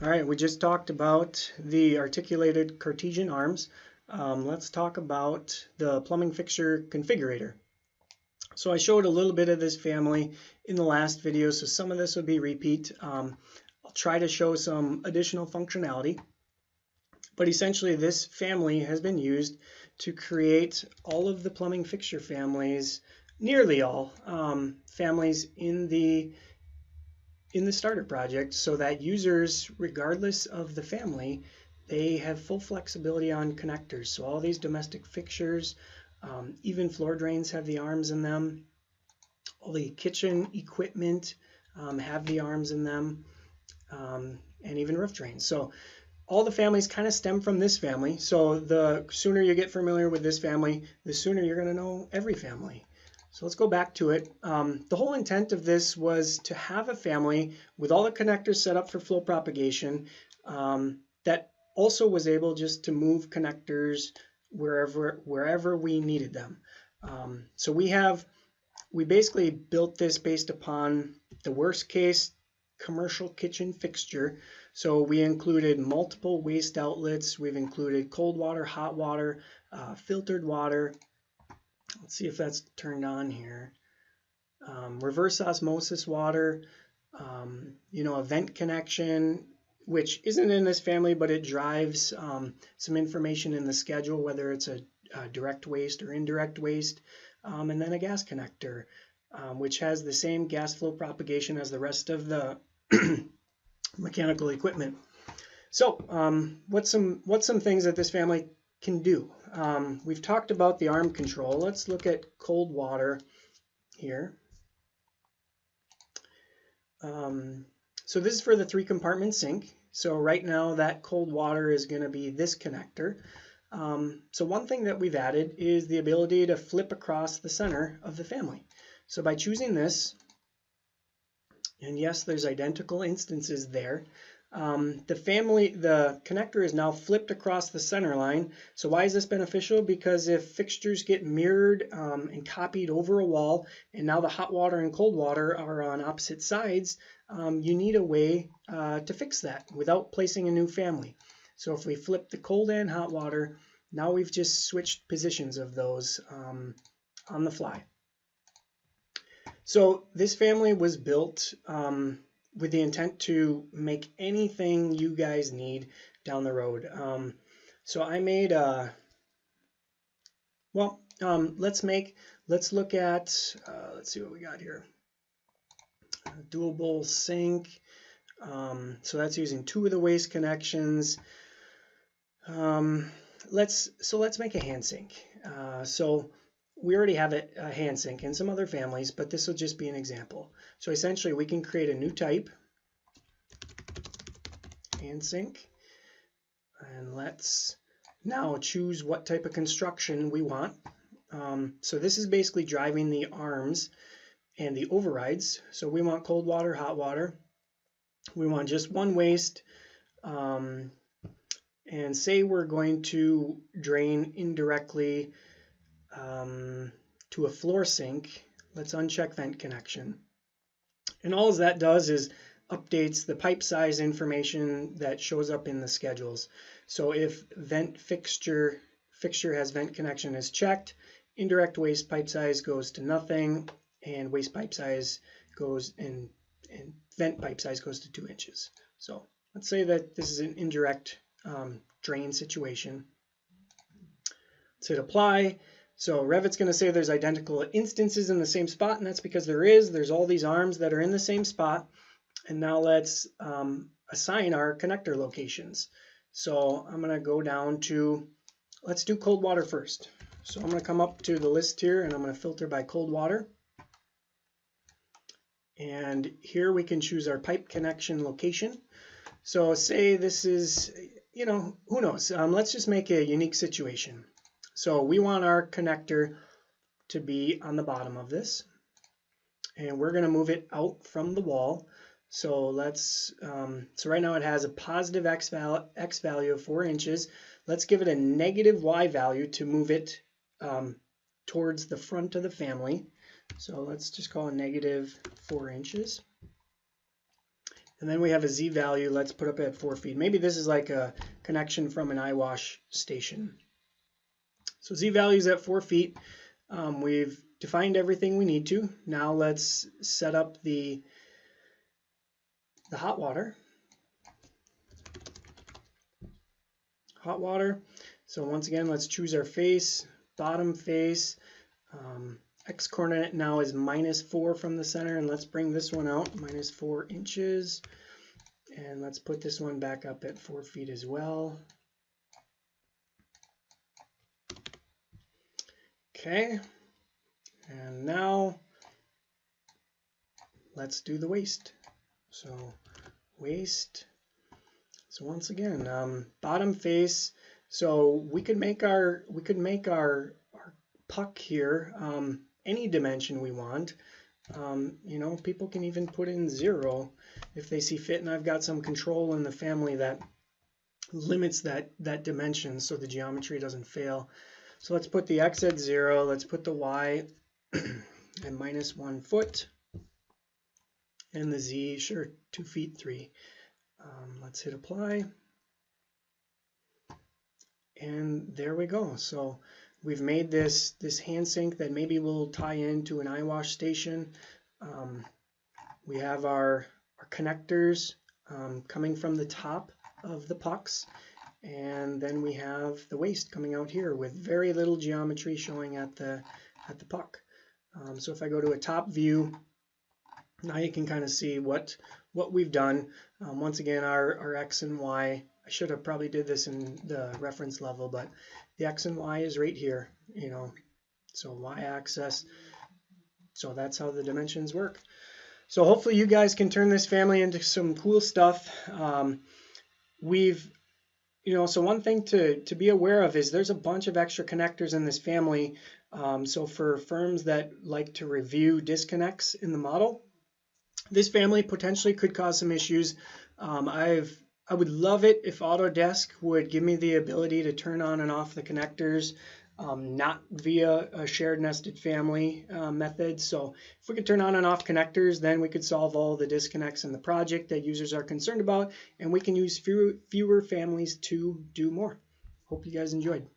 All right, we just talked about the articulated Cartesian arms. Let's talk about the plumbing fixture configurator. So I showed a little bit of this family in the last video, so some of this would be repeat. I'll try to show some additional functionality, but essentially this family has been used to create all of the plumbing fixture families, nearly all families in the starter project, so that users, regardless of the family, they have full flexibility on connectors. So all these domestic fixtures, even floor drains have the arms in them. All the kitchen equipment have the arms in them, and even roof drains. So all the families kind of stem from this family. So the sooner you get familiar with this family, the sooner you're going to know every family. So let's go back to it. The whole intent of this was to have a family with all the connectors set up for flow propagation that also was able just to move connectors wherever we needed them. So we basically built this based upon the worst case commercial kitchen fixture. So we included multiple waste outlets. We've included cold water, hot water, filtered water. Let's see if that's turned on here. Reverse osmosis water, a vent connection, which isn't in this family, but it drives some information in the schedule, whether it's a direct waste or indirect waste, and then a gas connector, which has the same gas flow propagation as the rest of the mechanical equipment. So what's some things that this family can do? We've talked about the arm control. Let's look at cold water here. So this is for the 3-compartment sink. So right now that cold water is going to be this connector. So one thing that we've added is the ability to flip across the center of the family. So by choosing this, and yes, there's identical instances there, the connector is now flipped across the center line. So why is this beneficial? Because if fixtures get mirrored and copied over a wall, and now the hot water and cold water are on opposite sides, you need a way to fix that without placing a new family. So if we flip the cold and hot water, now we've just switched positions of those on the fly. So this family was built with the intent to make anything you guys need down the road. So I made let's look at, let's see what we got here. Dual bowl sink. So that's using 2 of the waste connections. Let's make a hand sink. So we already have a hand sink in some other families, but this will just be an example. So essentially we can create a new type, hand sink, and let's now choose what type of construction we want. So this is basically driving the arms and the overrides. So we want cold water, hot water. We want just one waste. And say we're going to drain indirectly to a floor sink. Let's uncheck vent connection. And all that does is updates the pipe size information that shows up in the schedules. So if vent fixture has vent connection is checked, indirect waste pipe size goes to nothing, and waste pipe size goes and vent pipe size goes to 2 inches. So let's say that this is an indirect drain situation. Let's hit apply. So Revit's going to say there's identical instances in the same spot, and that's because there's all these arms that are in the same spot. And now let's assign our connector locations. So I'm going to go down to, let's do cold water first. So I'm going to come up to the list here, and I'm going to filter by cold water. And here we can choose our pipe connection location. So say this is, who knows? Let's just make a unique situation. So we want our connector to be on the bottom of this, and we're going to move it out from the wall. So so right now it has a positive X value of 4 inches. Let's give it a negative Y value to move it towards the front of the family. So let's just call it -4 inches. And then we have a Z value, let's put up at 4 feet. Maybe this is like a connection from an eyewash station. So Z value is at 4 feet. We've defined everything we need to. Now let's set up the hot water. Hot water. So once again, let's choose our face, bottom face. X coordinate now is -4 from the center, and let's bring this one out, -4 inches. And let's put this one back up at 4 feet as well. Okay, and now let's do the waist. So waist. So once again, bottom face. So we could make our puck here any dimension we want. You know, people can even put in 0 if they see fit, and I've got some control in the family that limits that dimension so the geometry doesn't fail. So let's put the X at 0, let's put the Y at -1 foot, and the Z, sure, 2 feet 3. Let's hit apply, and there we go. So we've made this hand sink that maybe will tie into an eyewash station. We have our connectors coming from the top of the pucks, and then we have the waist coming out here with very little geometry showing at the puck. So if I go to a top view, now you can kind of see what we've done. Once again, our X and Y, I should have probably did this in the reference level, but the X and Y is right here, you know, so Y axis. So that's how the dimensions work. So hopefully you guys can turn this family into some cool stuff. So one thing to be aware of is there's a bunch of extra connectors in this family. So for firms that like to review disconnects in the model, this family potentially could cause some issues. I would love it if Autodesk would give me the ability to turn on and off the connectors, not via a shared nested family method. So if we could turn on and off connectors, then we could solve all the disconnects in the project that users are concerned about, and we can use fewer families to do more. Hope you guys enjoyed.